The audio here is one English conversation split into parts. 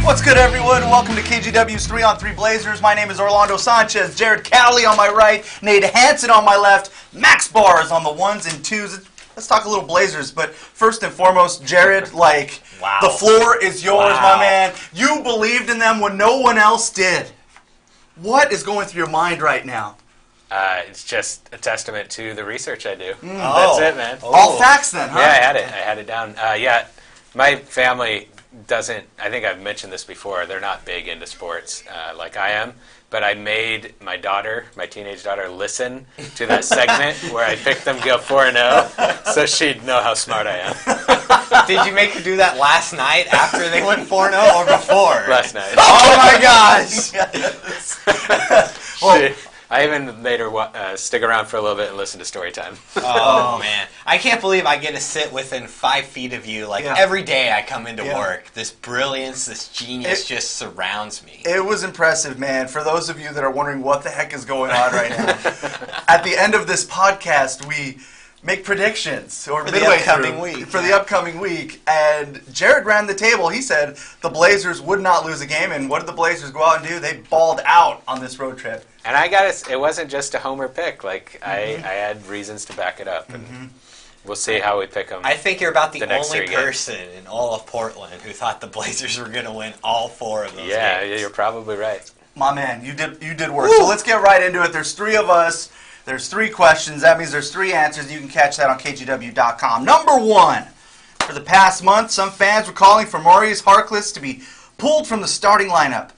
What's good, everyone? Welcome to KGW's 3-on-3 Blazers. My name is Orlando Sanchez. Jared Cowley on my right, Nate Hanson on my left, Max Barr is on the ones and twos. Let's talk a little Blazers, but first and foremost, Jared, wow. The floor is yours, Wow. my man. You believed in them when no one else did. What is going through your mind right now? It's just a testament to the research I do. Oh. That's it, man. All facts then, huh? Yeah, I had it down. My family doesn't, I think I've mentioned this before, they're not big into sports like I am, but I made my teenage daughter, listen to that segment where I picked them go 4-0 so she'd know how smart I am. Did you make her do that last night after they went 4-0 or before? Last night. Oh my gosh! I even made her stick around for a little bit and listen to story time. Oh man, I can't believe I get to sit within 5 feet of you. Every day I come into work, this brilliance, this genius just surrounds me. It was impressive, man. For those of you that are wondering what the heck is going on right now, at the end of this podcast, we make predictions for the upcoming week. And Jared ran the table. He said the Blazers would not lose a game, and what did the Blazers go out and do? They balled out on this road trip. And it wasn't just a homer pick. I had reasons to back it up. And we'll see how we pick them. I think you're about the next only 3 games. person in all of Portland who thought the Blazers were going to win all 4 of those games. Yeah, you're probably right. My man, you did work. Woo! So let's get right into it. There's 3 of us. There's 3 questions. That means there's 3 answers. You can catch that on KGW.com. Number 1. For the past month, some fans were calling for Moe Harkless to be pulled from the starting lineup.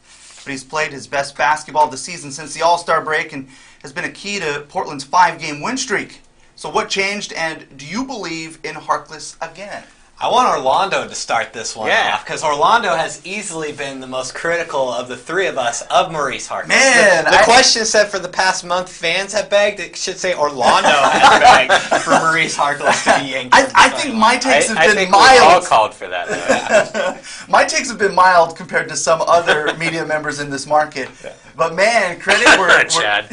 But he's played his best basketball of the season since the All-Star break and has been a key to Portland's 5-game win streak. So what changed, and do you believe in Harkless again? I want Orlando to start this one off, because Orlando has easily been the most critical of the 3 of us of Moe Harkless. Man, the question said for the past month, fans have begged. It should say Orlando has begged for Moe Harkless to be yanked. I think my takes have been mild. We all called for that. My takes have been mild compared to some other media members in this market. But man, credit where Chad.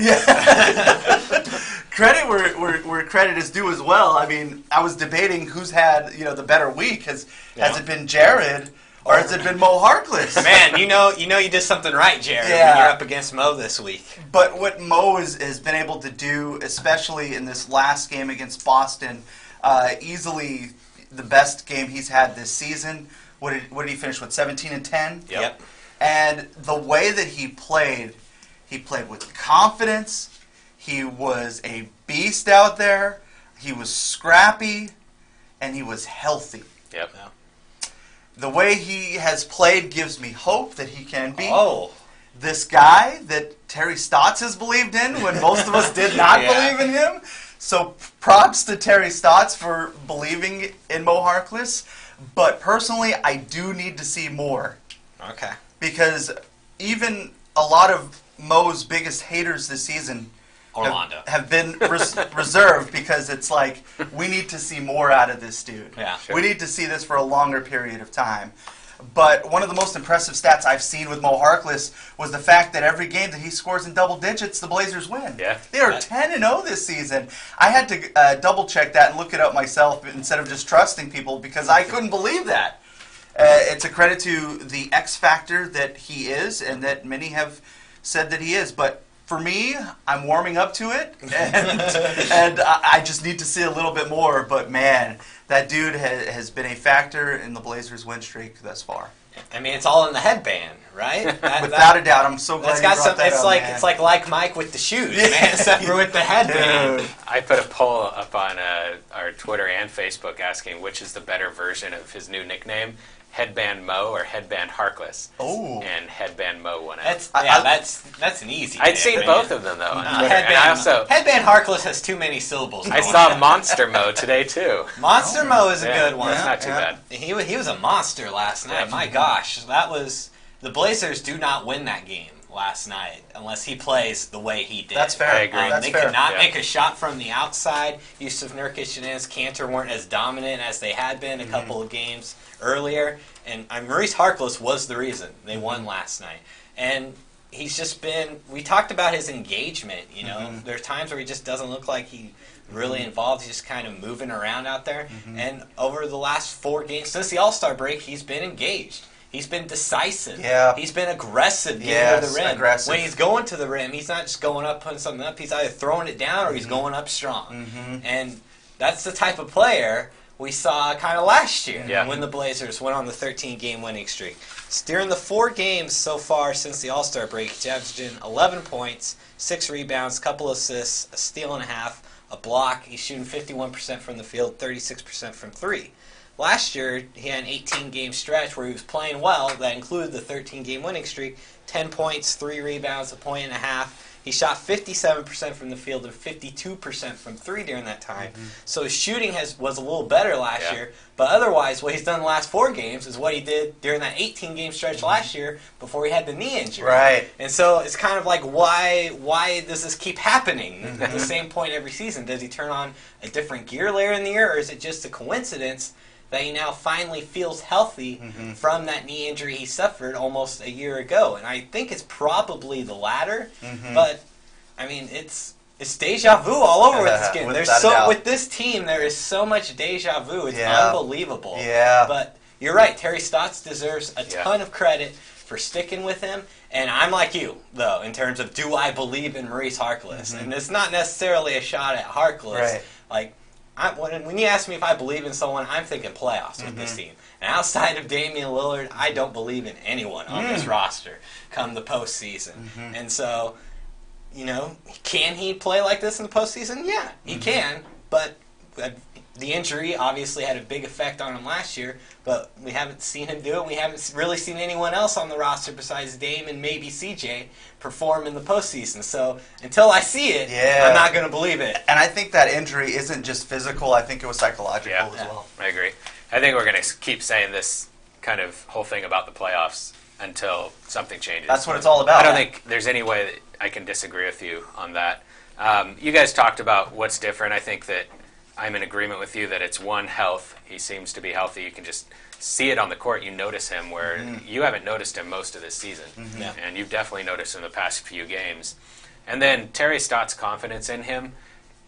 Credit where credit is due as well. I mean, I was debating who's had the better week. Has it been Jared or has it been Moe Harkless? Man, you know you did something right, Jared, when you're up against Moe this week. But what Moe has been able to do, especially in this last game against Boston, easily the best game he's had this season. What did he finish with? 17-10. Yep. And the way that he played with confidence. He was a beast out there. He was scrappy, and he was healthy. Yep. The way he has played gives me hope that he can be this guy that Terry Stotts has believed in when most of us did not believe in him. So props to Terry Stotts for believing in Moe Harkless. But personally, I do need to see more. Okay. Because even a lot of Moe's biggest haters this season have been reserved because it's like, we need to see more out of this dude. Yeah, sure. We need to see this for a longer period of time. But one of the most impressive stats I've seen with Moe Harkless was the fact that every game that he scores in double digits, the Blazers win. Yeah. They are 10-0 this season. I had to double-check that and look it up myself instead of just trusting people because I couldn't believe that. It's a credit to the X factor that he is and that many have said that he is. But for me, I'm warming up to it, and I just need to see a little bit more. But man, that dude has been a factor in the Blazers' win streak thus far. I mean, it's all in the headband, right? Without a doubt, I'm so glad you brought that up, man. It's like Mike with the shoes, man, except for with the headband. Dude. I put a poll up on our Twitter and Facebook asking which is the better version of his new nickname, Headband Moe or Headband Harkless. Oh. And Headband Moe won out. That's an easy I'd seen both of them, though, on Twitter. Headband Harkless has too many syllables. I saw Monster Moe today, too. Monster Moe is a good one. That's not too bad. He was a monster last night. My gosh. The Blazers do not win that game last night unless he plays the way he did. That's fair. I agree. That's they fair. could not make a shot from the outside. Yusuf Nurkic and Enes Kanter weren't as dominant as they had been a couple of games earlier. And Moe Harkless was the reason they won last night. And he's just been, we talked about his engagement, There are times where he just doesn't look like he really involved. He's just kind of moving around out there. And over the last 4 games, since the All-Star break, he's been engaged. He's been decisive. Yeah. He's been aggressive getting to the rim. Aggressive. When he's going to the rim, he's not just going up, putting something up. He's either throwing it down or he's going up strong. And that's the type of player we saw kind of last year when the Blazers went on the 13-game winning streak. During the 4 games so far since the All-Star break, he's averaged in 11 points, 6 rebounds, couple assists, a steal and a half, a block. He's shooting 51% from the field, 36% from 3. Last year, he had an 18-game stretch where he was playing well. That included the 13-game winning streak, 10 points, 3 rebounds, a point and a half. He shot 57% from the field and 52% from 3 during that time. So his shooting was a little better last year. But otherwise, what he's done the last 4 games is what he did during that 18-game stretch last year before he had the knee injury. Right. And so it's kind of like, why does this keep happening at the same point every season? Does he turn on a different gear later in the year, or is it just a coincidence that he now finally feels healthy from that knee injury he suffered almost a year ago? And I think it's probably the latter. But I mean, it's deja vu all over with this game. With this team, there is so much deja vu. It's unbelievable. Yeah. But you're right. Terry Stotts deserves a ton of credit for sticking with him. And I'm like you, though, in terms of, do I believe in Maurice Harkless? And it's not necessarily a shot at Harkless. Right. Like, when you ask me if I believe in someone, I'm thinking playoffs with this team. And outside of Damian Lillard, I don't believe in anyone on this roster come the postseason. And so, you know, can he play like this in the postseason? Yeah, he can. But the injury obviously had a big effect on him last year, but we haven't seen him do it. We haven't really seen anyone else on the roster besides Dame and maybe CJ perform in the postseason. So until I see it, I'm not going to believe it. And I think that injury isn't just physical. I think it was psychological as well. I agree. I think we're going to keep saying this kind of whole thing about the playoffs until something changes. That's what it's all about. I don't think there's any way that I can disagree with you on that. You guys talked about what's different. I think that I'm in agreement with you that it's one, health. He seems to be healthy. You can just see it on the court. You notice him where you haven't noticed him most of this season. And you've definitely noticed him the past few games. And then Terry Stotts' confidence in him.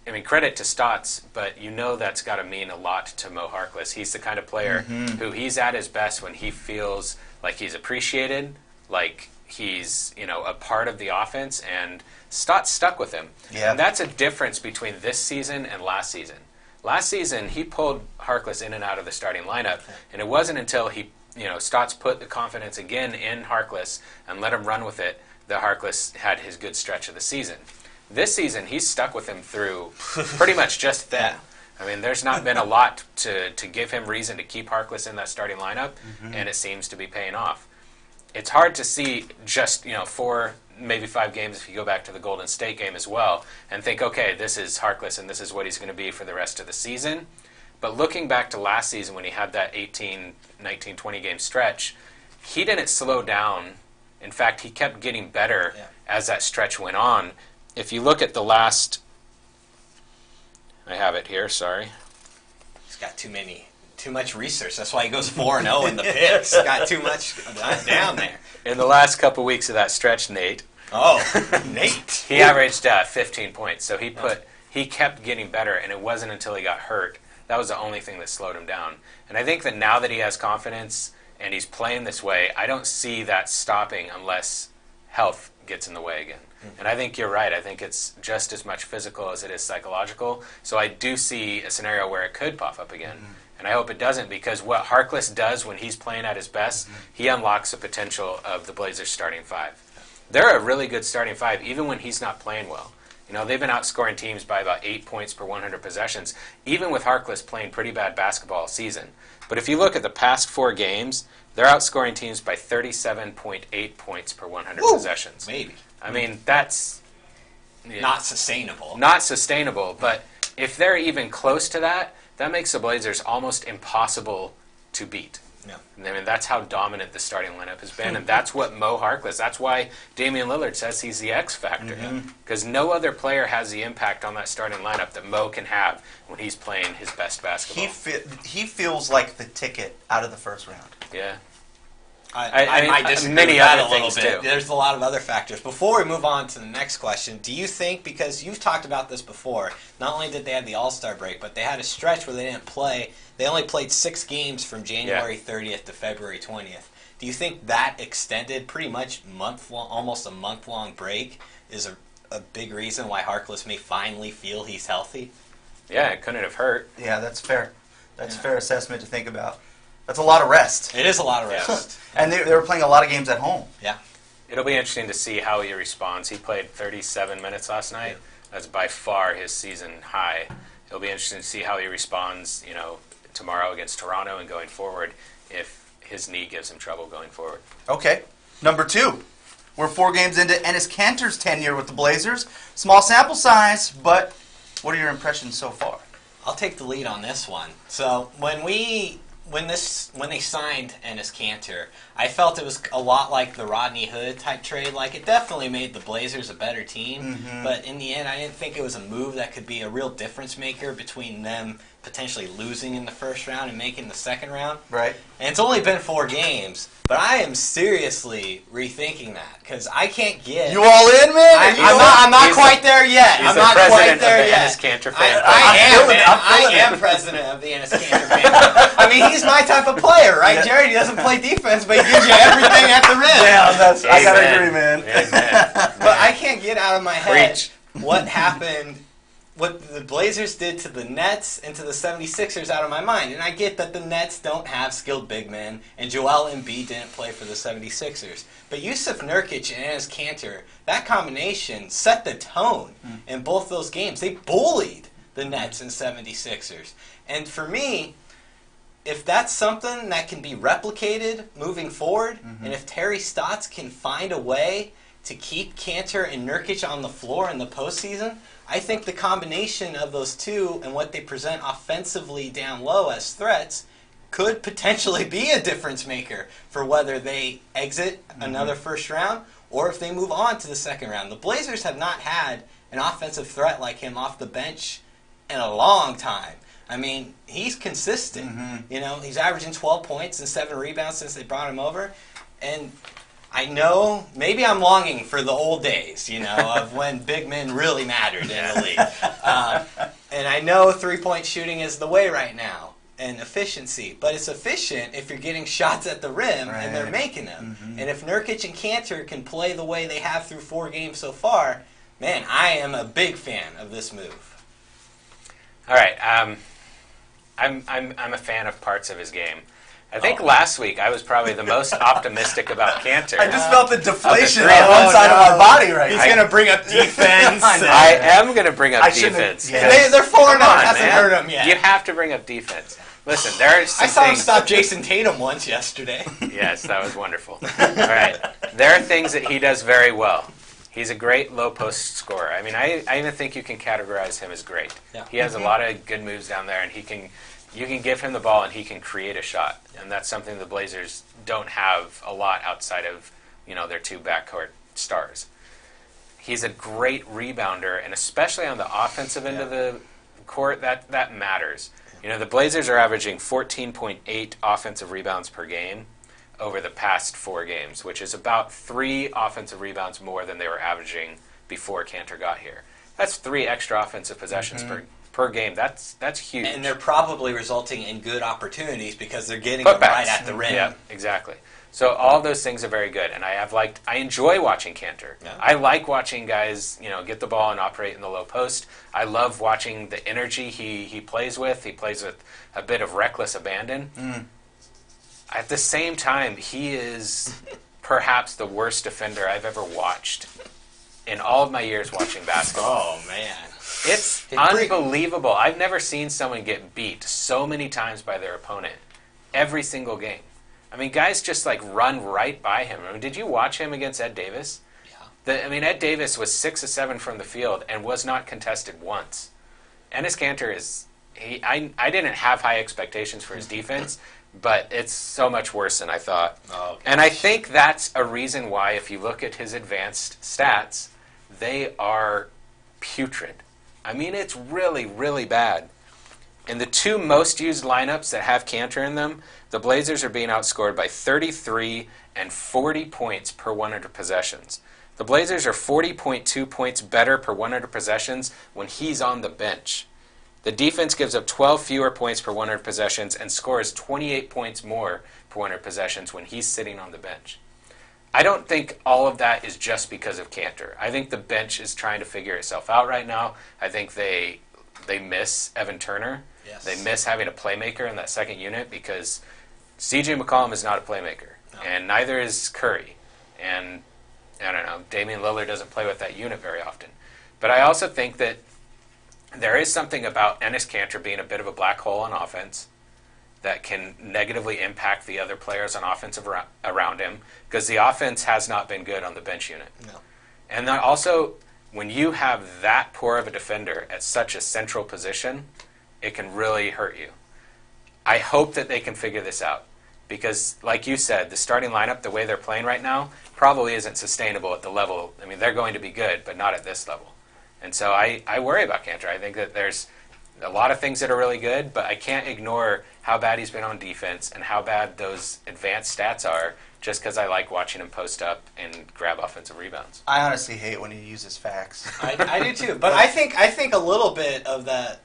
I mean, credit to Stotts, but you know that's got to mean a lot to Moe Harkless. He's the kind of player who he's at his best when he feels like he's appreciated, like he's, you know, a part of the offense, and Stotts stuck with him. And that's a difference between this season and last season. Last season, he pulled Harkless in and out of the starting lineup, and it wasn't until Stotts put the confidence again in Harkless and let him run with it that Harkless had his good stretch of the season. This season, he's stuck with him through pretty much just that. I mean, there's not been a lot to give him reason to keep Harkless in that starting lineup, and it seems to be paying off. It's hard to see just, 4, maybe 5 games if you go back to the Golden State game as well and think, okay, this is Harkless and this is what he's going to be for the rest of the season. But looking back to last season when he had that 18, 19, 20 game stretch, he didn't slow down. In fact, he kept getting better as that stretch went on. If you look at the last, I have it here, sorry. He's got too much research. That's why he goes 4-0 in the picks. He's got too much down there. In the last couple weeks of that stretch, Nate. Oh, Nate. He averaged 15 points. So he kept getting better, and it wasn't until he got hurt. That was the only thing that slowed him down. And I think that now that he has confidence and he's playing this way, I don't see that stopping unless health gets in the way again. And I think you're right. I think it's just as much physical as it is psychological. So I do see a scenario where it could pop up again. And I hope it doesn't, because what Harkless does when he's playing at his best, he unlocks the potential of the Blazers' starting 5. They're a really good starting 5, even when he's not playing well. They've been outscoring teams by about 8 points per 100 possessions, even with Harkless playing pretty bad basketball all season. But if you look at the past 4 games, they're outscoring teams by 37.8 points per 100 possessions. Maybe. I mean, that's not sustainable. Not sustainable, but if they're even close to that, that makes the Blazers almost impossible to beat. Yeah. I mean, that's how dominant the starting lineup has been, and that's what Moe Harkless, that's why Damian Lillard says he's the X factor, because no other player has the impact on that starting lineup that Moe can have when he's playing his best basketball. He feels like the ticket out of the first round. Yeah. I might disagree many with that other a little things, bit. too. There's a lot of other factors. Before we move on to the next question, do you think, because you've talked about this before, not only did they have the All-Star break, but they had a stretch where they didn't play. They only played 6 games from January 30th to February 20th. Do you think that extended pretty much almost a month-long break is a big reason why Harkless may finally feel he's healthy? Yeah, it couldn't have hurt. Yeah, that's fair. That's a fair assessment to think about. That's a lot of rest. It is a lot of rest. And they were playing a lot of games at home. Yeah. It'll be interesting to see how he responds. He played 37 minutes last night. That's by far his season high. It'll be interesting to see how he responds, tomorrow against Toronto and going forward, if his knee gives him trouble going forward. Okay. Number 2. We're 4 games into Enes Kanter's tenure with the Blazers. Small sample size, but what are your impressions so far? I'll take the lead on this one. So when they signed Enes Kanter, I felt it was a lot like the Rodney Hood type trade. Like, it definitely made the Blazers a better team, but in the end, I didn't think it was a move that could be a real difference maker between them potentially losing in the first round and making the second round. Right. And it's only been 4 games, but I am seriously rethinking that because I can't get. You all in, man? I'm not quite there yet. He's I'm the not president quite there of the yet. Enes Kanter fan. I am president of the Enes Kanter fan. I mean, he's my type of player, right, Jared? He doesn't play defense, but he gives you everything at the rim. Yeah, I gotta Amen. agree, man. Amen. But I can't get out of my head Preach. what happened, what the Blazers did to the Nets and to the 76ers out of my mind. And I get that the Nets don't have skilled big men, and Joel Embiid didn't play for the 76ers. But Yusuf Nurkic and Enes Kanter, that combination set the tone in both those games. They bullied the Nets and 76ers. And for me, if that's something that can be replicated moving forward, and if Terry Stotts can find a way to keep Kanter and Nurkic on the floor in the postseason, I think the combination of those two and what they present offensively down low as threats could potentially be a difference maker for whether they exit another first round or if they move on to the second round. The Blazers have not had an offensive threat like him off the bench in a long time. I mean, he's consistent. He's averaging 12 points and 7 rebounds since they brought him over. And I know, maybe I'm longing for the old days, of when big men really mattered in the league. And I know three-point shooting is the way right now, and efficiency. But it's efficient if you're getting shots at the rim and they're making them. And if Nurkic and Kanter can play the way they have through 4 games so far, man, I am a big fan of this move. All right. I'm a fan of parts of his game. I think last week I was probably the most optimistic about Kanter. I just felt the deflation on on one side of our body right He's now. going to bring up defense. I am going to bring up defense. They're 4-0. Come on, Hasn't man. hurt them yet. You have to bring up defense. Listen, there are some I saw him things. stop Jason Tatum once yesterday. Yes, that was wonderful. All right. There are things that he does very well. He's a great low post scorer. I mean, I even think you can categorize him as great. Yeah. He has a lot of good moves down there, and you can give him the ball and he can create a shot. And that's something the Blazers don't have a lot outside of, their 2 backcourt stars. He's a great rebounder, and especially on the offensive end of the court, that matters. The Blazers are averaging 14.8 offensive rebounds per game over the past 4 games, which is about 3 offensive rebounds more than they were averaging before Kanter got here. That's 3 extra offensive possessions per game. That's huge. And they're probably resulting in good opportunities because they're getting them right at the rim. Yeah, exactly. So all those things are very good, and I enjoy watching Kanter. Yeah. I like watching guys, get the ball and operate in the low post. I love watching the energy he plays with. He plays with a bit of reckless abandon. At the same time, he is perhaps the worst defender I've ever watched in all of my years watching basketball. Oh, man. It's unbelievable. I've never seen someone get beat so many times by their opponent every single game. I mean, guys just run right by him. I mean, did you watch him against Ed Davis? Yeah. Ed Davis was 6 of 7 from the field and was not contested once. Enes Kanter is... I didn't have high expectations for his defense, but it's so much worse than I thought. Oh, and I think that's a reason why, if you look at his advanced stats, they are putrid. I mean, it's really, really bad. In the two most used lineups that have Kanter in them, the Blazers are being outscored by 33 and 40 points per 100 possessions. The Blazers are 40.2 points better per 100 possessions when he's on the bench. The defense gives up 12 fewer points per 100 possessions and scores 28 points more per 100 possessions when he's sitting on the bench. I don't think all of that is just because of Kanter. I think the bench is trying to figure itself out right now. I think they miss Evan Turner. Yes. They miss having a playmaker in that second unit because C.J. McCollum is not a playmaker, and neither is Curry. And I don't know, Damian Lillard doesn't play with that unit very often. But I also think that there is something about Enes Kanter being a bit of a black hole on offense that can negatively impact the other players on offense around him because the offense has not been good on the bench unit. No. And then also, when you have that poor of a defender at such a central position, it can really hurt you. I hope that they can figure this out because, like you said, the starting lineup, the way they're playing right now, probably isn't sustainable at the level. I mean, they're going to be good, but not at this level. And so I worry about Kanter. I think that there's a lot of things that are really good, but I can't ignore how bad he's been on defense and how bad those advanced stats are just because I like watching him post up and grab offensive rebounds. I honestly hate when he uses facts. I do too, but I think a little bit of the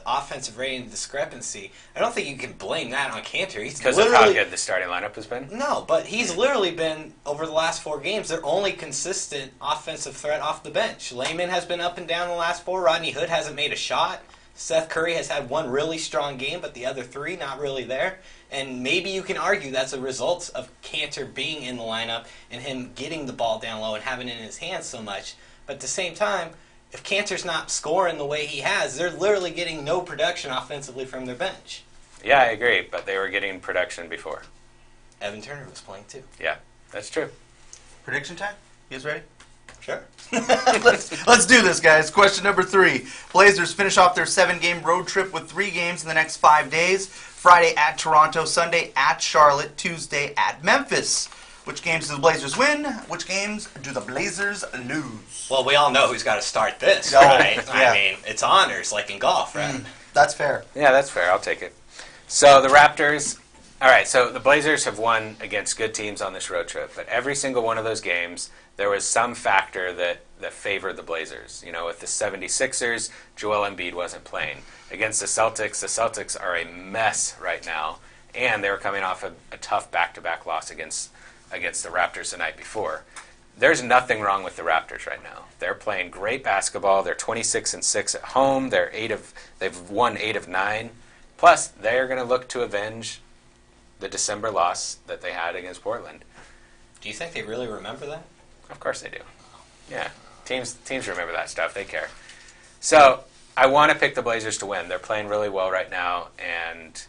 offensive rating discrepancy, I don't think you can blame that on Kanter. He's because of how good the starting lineup has been? No, but he's literally been, over the last 4 games, their only consistent offensive threat off the bench. Layman has been up and down the last 4. Rodney Hood hasn't made a shot. Seth Curry has had 1 really strong game, but the other 3 not really there. And maybe you can argue that's a result of Kanter being in the lineup and him getting the ball down low and having it in his hands so much. But at the same time, if Kanter's not scoring the way he has, they're literally getting no production offensively from their bench. Yeah, I agree, but they were getting production before. Evan Turner was playing too. Yeah, that's true. Prediction time? You guys ready? Sure. Let's do this, guys. Question number 3. Blazers finish off their 7-game road trip with 3 games in the next 5 days. Friday at Toronto, Sunday at Charlotte, Tuesday at Memphis. Which games do the Blazers win? Which games do the Blazers lose? Well, we all know who's got to start this, No, right? yeah. I mean, it's honors, like in golf, right? That's fair. Yeah, that's fair. I'll take it. So the Raptors, all right, so the Blazers have won against good teams on this road trip, but every single one of those games, there was some factor that favored the Blazers. You know, with the 76ers, Joel Embiid wasn't playing. Against the Celtics are a mess right now, and they were coming off a tough back-to-back loss against the Raptors the night before. There's nothing wrong with the Raptors right now. They're playing great basketball. They're 26-6 at home. They've won 8 of 9. Plus, they're going to look to avenge the December loss that they had against Portland. Do you think they really remember that? Of course they do. Yeah, teams remember that stuff. They care. So I want to pick the Blazers to win. They're playing really well right now, and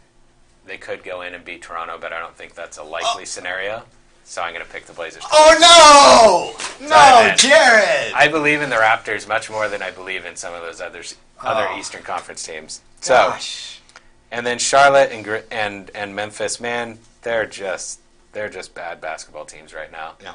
they could go in and beat Toronto, but I don't think that's a likely scenario. So I'm going to pick the Blazers to win. Oh, no! Sorry, man. Jared! I believe in the Raptors much more than I believe in some of those other Eastern Conference teams. Gosh. So, and then Charlotte and Memphis, man, they're just bad basketball teams right now. Yeah.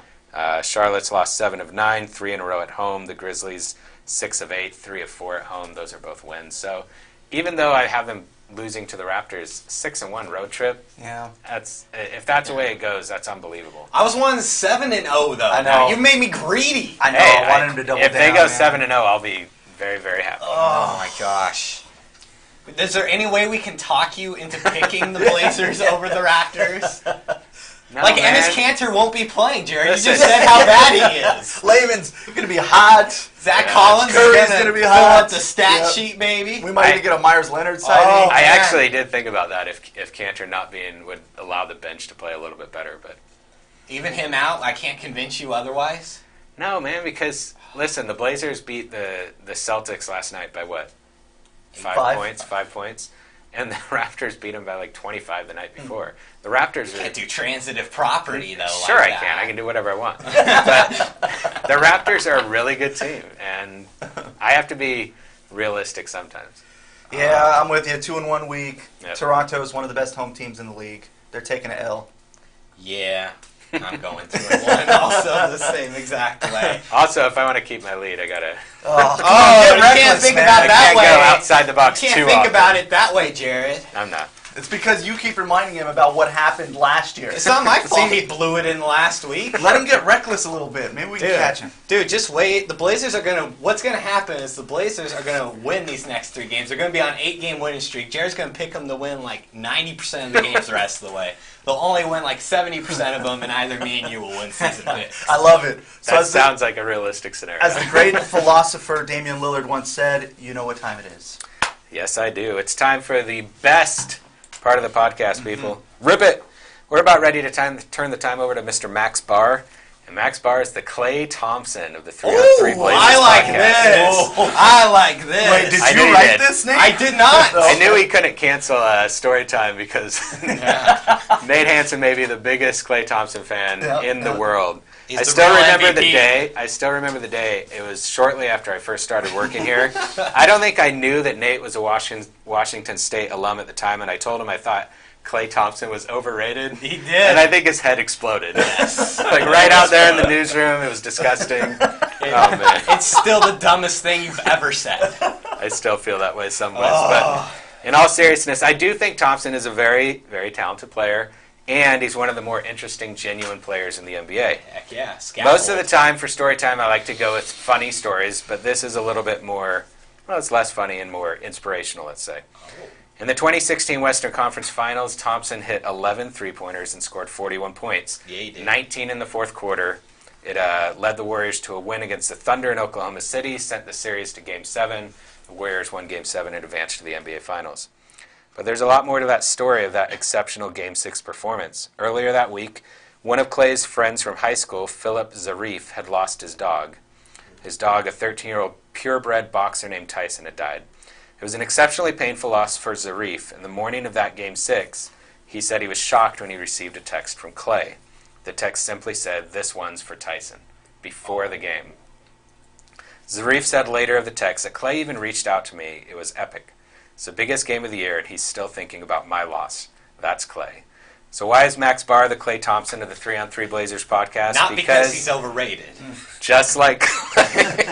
Charlotte's lost 7 of 9, 3 in a row at home. The Grizzlies 6 of 8, 3 of 4 at home. Those are both wins. So even though I have them losing to the Raptors, 6-1 road trip. Yeah. If that's the way it goes, that's unbelievable. I was 7-0 though. I know. You made me greedy. I know. Hey, I wanted him to double if down. they go man. 7-0, I'll be very, very happy. Oh my gosh. Is there any way we can talk you into picking the Blazers over the Raptors? No, Like man. Enes Kanter won't be playing, Jared. Listen. You just said how bad he is. Layman's going to be hot. Zach Yeah. Collins Curry's is going gonna to be fill hot. up the stat Yep. sheet, baby. We might even get a Myers Leonard sighting. Oh. I man. actually did think about that if Kanter not being would allow the bench to play a little bit better, but Even him out, I can't convince you otherwise. no, man, because listen, the Blazers beat the Celtics last night by what? 5 points, 5 points. And the Raptors beat them by like 25 the night before. The Raptors Can't do transitive property though. Sure, like I that. can. I can do whatever I want. But the Raptors are a really good team, and I have to be realistic sometimes. Yeah, I'm with you. 2-1 week. Yep. Toronto is one of the best home teams in the league. They're taking an L. Yeah. I'm going 2-1 also the same exact way. Also, if I want to keep my lead, I gotta. You can't think about that way. I can't go outside the box You too can't think often. about it that way, Jared. I'm not. It's because you keep reminding him about what happened last year. It's not my fault he blew it in last week. Let him get reckless a little bit. Maybe we can catch him. Dude, just wait. The Blazers are gonna. What's gonna happen is the Blazers are gonna win these next 3 games. They're gonna be on 8-game winning streak. Jared's gonna pick them to win like 90% of the games the rest of the way. They'll only win like 70% of them, and either me and you will win season picks. I love it. So That sounds like a realistic scenario. As the great philosopher Damian Lillard once said, you know what time it is. Yes, I do. It's time for the best part of the podcast, people. Rip it! We're about ready to turn the time over to Mr. Max Barr. And Max Barr is the Clay Thompson of the 3-on-3 Blazers I like podcast. this. I like this. Wait, did I knew you you write did. this, Nate? I did not. I knew he couldn't cancel story time because Nate Hanson may be the biggest Clay Thompson fan in the world. He's I the still real remember MVP. the day. I still remember the day. It was shortly after I first started working here. I don't think I knew that Nate was a Washington State alum at the time, and I told him I thought Clay Thompson was overrated. He did. And I think his head exploded. Yes. Like right out there in the newsroom, it was disgusting. Oh man, It's still the dumbest thing you've ever said. I still feel that way some ways. But in all seriousness, I do think Thompson is a very, very talented player, and he's one of the more interesting, genuine players in the NBA. Heck yeah. Most of the time for story time, I like to go with funny stories, but this is a little bit more, well, it's less funny and more inspirational, let's say. In the 2016 Western Conference Finals, Thompson hit 11 three-pointers and scored 41 points. Yeah, he did. 19 in the fourth quarter. It led the Warriors to a win against the Thunder in Oklahoma City, sent the series to Game 7. The Warriors won Game 7 and advanced to the NBA Finals. But there's a lot more to that story of that exceptional Game 6 performance. Earlier that week, one of Clay's friends from high school, Philip Zarif, had lost his dog. His dog, a 13-year-old purebred boxer named Tyson, had died. It was an exceptionally painful loss for Zarif. In the morning of that Game 6, he said he was shocked when he received a text from Clay. The text simply said, "This one's for Tyson," before the game. Zarif said later of the text that Clay even reached out to me. It was epic. It's the biggest game of the year, and he's still thinking about my loss. That's Clay. So why is Max Barr the Clay Thompson of the 3-on-3 Blazers podcast? Not because he's overrated. Just like Clay.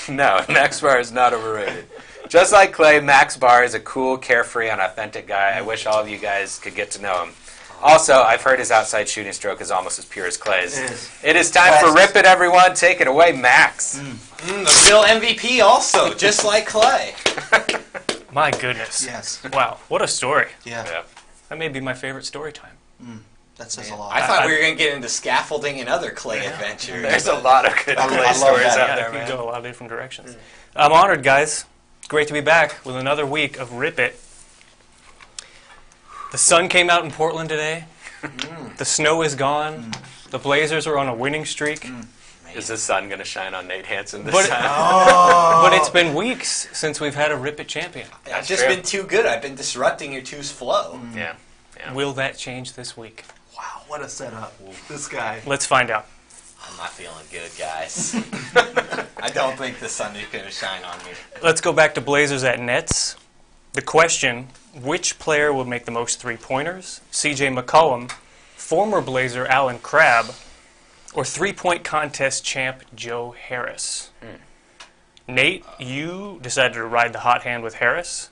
No, Max Barr is not overrated. Just like Clay, Max Barr is a cool, carefree, and authentic guy. I wish all of you guys could get to know him. Also, I've heard his outside shooting stroke is almost as pure as Clay's. It is time for Rip It, everyone. Take it away, Max. The real MVP also, just like Clay. My goodness. Yes. Wow, what a story. Yeah. That may be my favorite story time. That says a lot. I thought we were going to get into scaffolding and other Clay adventures. There's a lot of good I Clay love stories that. out Yeah, there, it could man. go a lot of different directions. I'm honored, guys. It's great to be back with another week of Rip It. The sun came out in Portland today. The snow is gone. The Blazers are on a winning streak. Is the sun going to shine on Nate Hanson this But- time? But it's been weeks since we've had a Rip It champion. I've just true. been too good. I've been disrupting your two's flow. Yeah. Will that change this week? Wow, what a setup. This guy. Let's find out. I'm not feeling good, guys. I don't think the sun is going to shine on me. Let's go back to Blazers at Nets. The question, which player will make the most three-pointers? C.J. McCollum, former Blazer Alan Crabb, or three-point contest champ Joe Harris? Nate, you decided to ride the hot hand with Harris.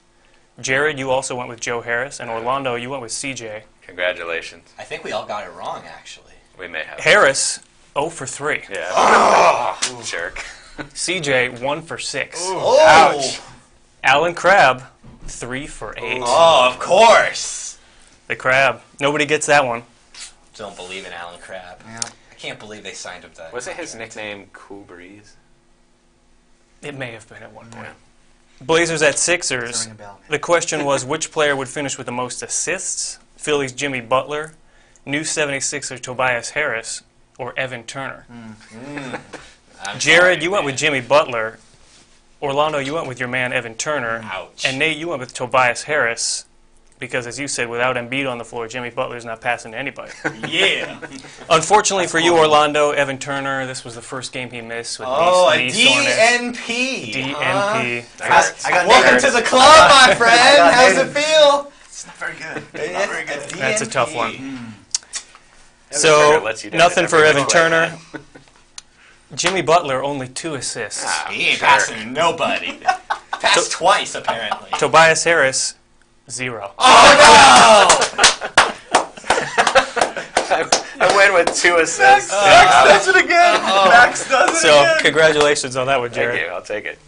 Jared, you also went with Joe Harris. And Orlando, you went with C.J. Congratulations. I think we all got it wrong, actually. We may have. Harris, 0 for 3. Yeah. Jerk. C.J., 1 for 6. Oh! Ouch. Alan Crabb, 3 for 8. Oh, of course! The Crab. Nobody gets that one. Don't believe in Alan Crabb. Yeah. I can't believe they signed him to that. Wasn't his nickname Cool Breeze? It may have been at one point. Blazers at Sixers. Doesn't ring a bell. The question was, which player would finish with the most assists? Philly's Jimmy Butler, new 76er Tobias Harris, or Evan Turner? I'm Jared, sorry, you went man. with Jimmy Butler. Orlando, you went with your man Evan Turner. Ouch. And Nate, you went with Tobias Harris. Because, as you said, without Embiid on the floor, Jimmy Butler's not passing to anybody. Yeah. Unfortunately for you, Orlando, Evan Turner, this was the first game he missed with Oh, a knee soreness. DNP. DNP. I got Welcome Nate. to the club, my friend. got How's Nate. it feel? It's not very good. Not very good. That's a tough one. Turner lets you So, down nothing in for every Evan which way. Turner. Jimmy Butler, only 2 assists. He ain't Sure. passing to nobody. Passed twice, apparently. Tobias Harris, 0. I win with 2 assists. Max does it again. Max does it So, again. congratulations on that one, Thank Jared. you. I'll take it.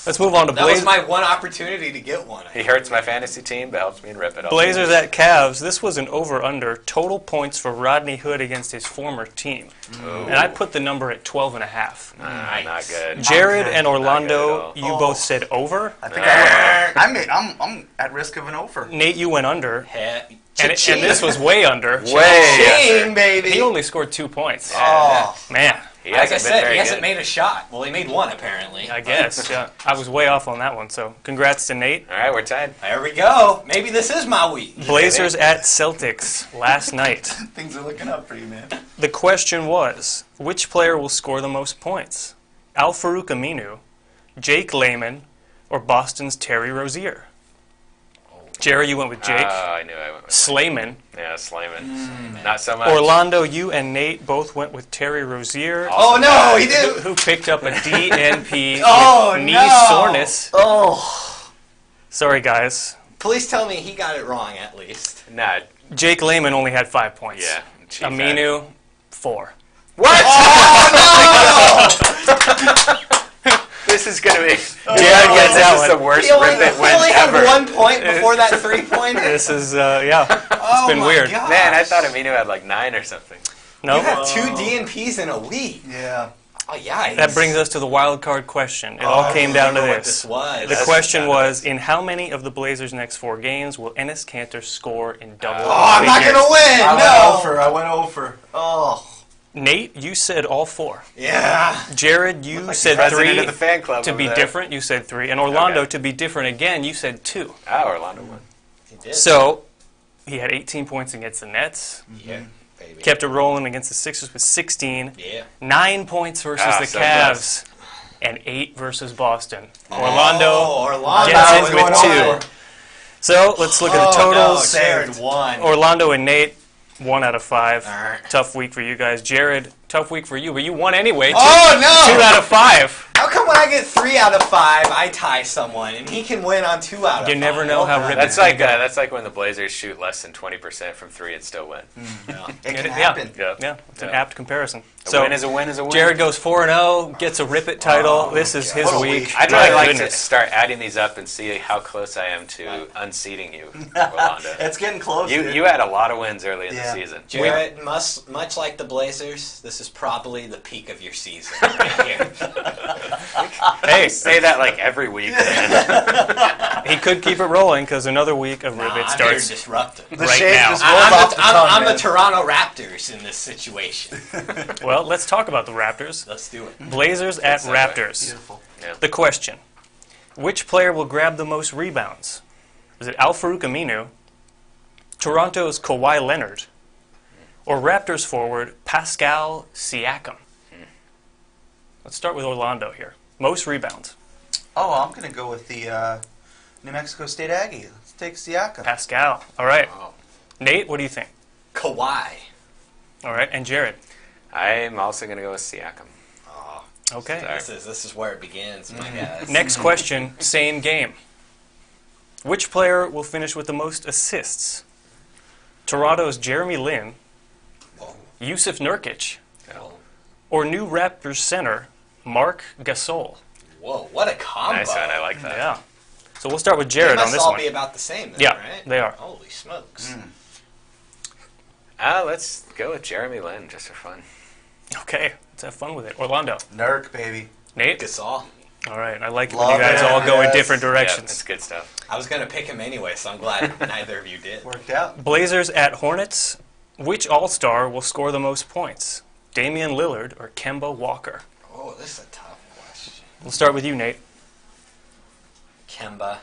Let's move on to That was Blazers. my one opportunity to get one. He hurts my fantasy team, but helps me in Rip It. Blazers at Cavs. This was an over-under total points for Rodney Hood against his former team. And I put the number at 12.5. Not good. Jared and Not Orlando, good at you both said over. I think I'm at risk of an over. Nate, you went under. And Cha-ching. this was way under. Way Ching, baby. He only scored 2 points. Oh, Man, He Like I hasn't been said, very he hasn't good. made a shot. Well, he made one, apparently. I guess. Yeah, I was way off on that one. So, congrats to Nate. All right, we're tied. There we go. Maybe this is my week. Blazers at Celtics last night. things are looking up for you, man. The question was, which player will score the most points? Al-Farouq Aminu, Jake Layman, or Boston's Terry Rozier? Jerry, you went with Jake. I knew I went with Slayman. Yeah, Slayman. Not so much. Orlando, you and Nate both went with Terry Rozier. Oh, no, he did. Who picked up a DNP Oh, with knee no. soreness. Oh, Sorry, guys. Please tell me he got it wrong, at least. Nah, Jake Layman only had 5 points. yeah. Chief Aminu, 4. What? This is going to be... Jared gets that This is one. the worst He only, Rip It he win only had ever. 1 point before that 3-pointer. This is, yeah, Oh, been my weird. gosh. Man, I thought Aminu had like 9 or something. no. You have 2 DNPs in a week. yeah. Oh, yeah. That brings us to the wild card question. It all came down to What this. this was. The That's question down to was, in how many of the Blazers' next 4 games will Enes Kanter score in double Oh, I'm not figures? going to win. I went over. Oh. Nate, you said all 4. Yeah. Jared, you said President 3 of the fan club to over be there. different. You said 3. And Orlando, Okay. to be different again, you said 2. Oh, Orlando won. He did. So, he had 18 points against the Nets. Yeah, baby. Kept it rolling against the Sixers with 16. Yeah. 9 points versus Ah, the so Cavs. And 8 versus Boston. Orlando Orlando gets was in going with over. 2. So, let's look at the totals. No, Jared won. Orlando and Nate, 1 out of 5. Alright. Tough week for you guys. Jared, tough week for you, but you won anyway. Oh, no. 2 out of 5. How come when I get 3 out of 5, I tie someone, and he can win on 2 out of 5? You never know how Rip That's like when the Blazers shoot less than 20% from 3 and still win. It can Yeah. happen. Yeah, it's an Yeah. apt comparison. A So, win is a win is a win. Jared goes 4-0, gets a Rip It title. This is his What a week. week. I'd My really like to goodness. start adding these up and see how close I am to unseating you, Orlando. It's getting close. dude. You had a lot of wins early in the Yeah. season. Jared, much like the Blazers, this is probably the peak of your season right here. Hey, I say that like every week. Man. he could keep it rolling because another week of Rip It I'm here to starts. disrupt him. The right shade now. just rolled off the tongue, I'm the man. Toronto Raptors in this situation. Well, let's talk about the Raptors. Let's do it. Blazers at segue. Raptors. Beautiful. The question, which player will grab the most rebounds? Is it Al-Farouq Aminu, Toronto's Kawhi Leonard, or Raptors forward Pascal Siakam? Let's start with Orlando here. Most rebounds. Oh, I'm going to go with the New Mexico State Aggie. Let's take Siakam. Pascal. All right. Oh. Nate, what do you think? Kawhi. All right. And Jared. I'm also going to go with Siakam. Oh, Okay. Sorry. this is where it begins, my guys. Next question, same game. Which player will finish with the most assists? Toronto's Jeremy Lin, Whoa. Yusuf Nurkic, Whoa. or new Raptors center Mark Gasol? Whoa, what a combo. Nice one. I like that. Yeah. So we'll start with They Jared must on this all one. be about the same then, Yeah, right? they are. Holy smokes. Let's go with Jeremy Lin just for fun. Okay, let's have fun with it. Orlando. Nurk, baby. Nate? Gasol. All right, I like it Love when you guys it, all go in yes. different Yeah, directions. that's good stuff. I was going to pick him anyway, so I'm glad neither of you did. Worked out. Blazers at Hornets. Which All-Star will score the most points? Damian Lillard or Kemba Walker? Oh, this is a tough question. We'll start with you, Nate. Kemba.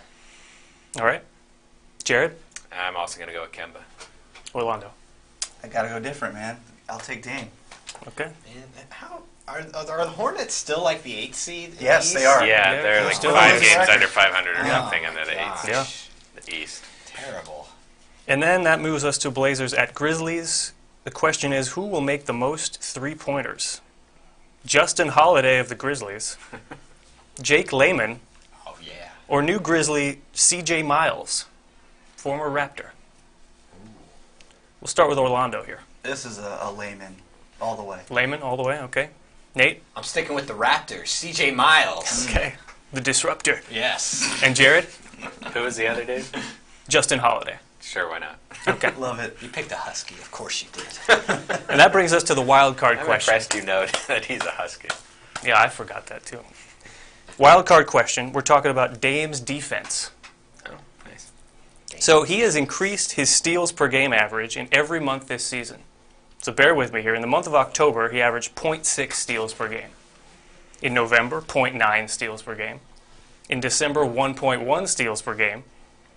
All right. Jared? I'm also going to go with Kemba. Orlando. I got to go different, man. I'll take Dame. Okay. Man, how are the Hornets still like the 8th seed? in the Yes, East? they are. Yeah, Yeah, they're like still 5 losing games record. under 500 or Oh, something in the gosh. eighth. Yeah. The East. Terrible. And then that moves us to Blazers at Grizzlies. The question is, who will make the most three-pointers? Justin Holiday of the Grizzlies, Jake Layman, Oh, yeah. or new Grizzly CJ Miles, former Raptor? We'll start with Orlando here. This is a layman all the way. Layman, all the way, okay. Nate? I'm sticking with the Raptors. CJ Miles. Okay. The Disruptor. Yes. And Jared? Who was the other dude? Justin Holiday. Sure, why not? Okay. Love it. You picked a Husky. Of course you did. And that brings us to the wild card I'm question. impressed you know that he's a Husky. Yeah, I forgot that too. Wild card question. We're talking about Dame's defense. Oh, nice. So he has increased his steals per game average in every month this season. So bear with me here. In the month of October, he averaged 0.6 steals per game. In November, 0.9 steals per game. In December, 1.1 steals per game.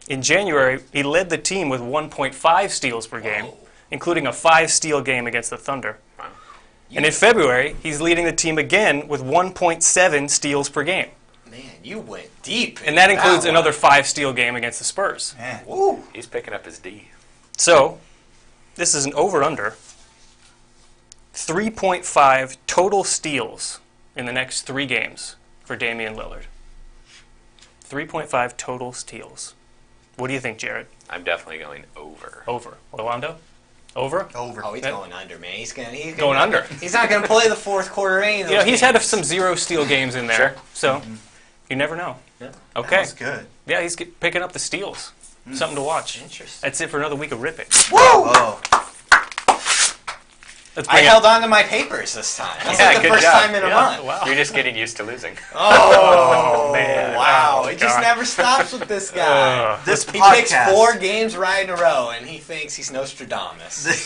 In January, he led the team with 1.5 steals per game, including a 5-steal game against the Thunder. Wow. And in February, he's leading the team again with 1.7 steals per game. Man, you went deep. And that includes one. another 5-steal game against the Spurs. Man. Woo. He's picking up his D. So, this is an over-under. 3.5 total steals in the next 3 games for Damian Lillard. 3.5 total steals. What do you think, Jared? I'm definitely going over. Over. Orlando? Over? Over. Oh, he's Yeah. going under, man. He's going Going under. He's not going to play the fourth quarter any of those You know, he's had games. some 0-steal games in there. Sure. So, you never know. Yeah. Okay. That was good. Yeah, he's picking up the steals. Something to watch. Interesting. That's it for another week of Rip It. Oh. Let's I bring held on to my papers this time. That's Yeah, like the good first job. time in a Yeah, month. wow. You're just getting used to losing. Oh, man. Wow. Oh, It just God. never stops with this guy. This He picks podcast. 4 games right in a row, and he thinks he's Nostradamus. This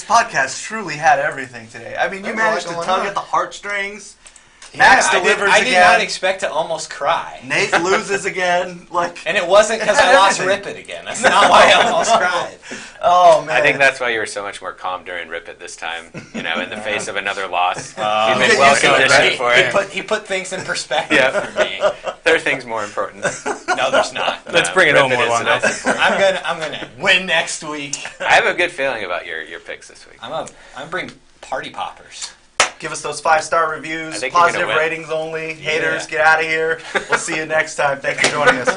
podcast truly had everything today. I mean, you There's a managed lot to going tug on. at the heartstrings. Max I delivers did again. not expect to almost cry. Nate loses again. Like, And it wasn't because It had I lost everything. Rip It again. That's not why I almost cried. oh man. I think that's why you were so much more calm during Rip It this time. You know, in the face of another loss. You've You been get well used to it, conditioned right? for it. He put things in perspective Yeah. for me. There are things more important. No, there's not. Let's bring it Rip home, is Orlando. nice. I'm gonna win next week. I have a good feeling about your picks this week. I'm bringing party poppers. Give us those 5-star I reviews. think you're gonna Positive win. ratings only. Haters, get out of here. We'll see you next time. Thanks for joining us.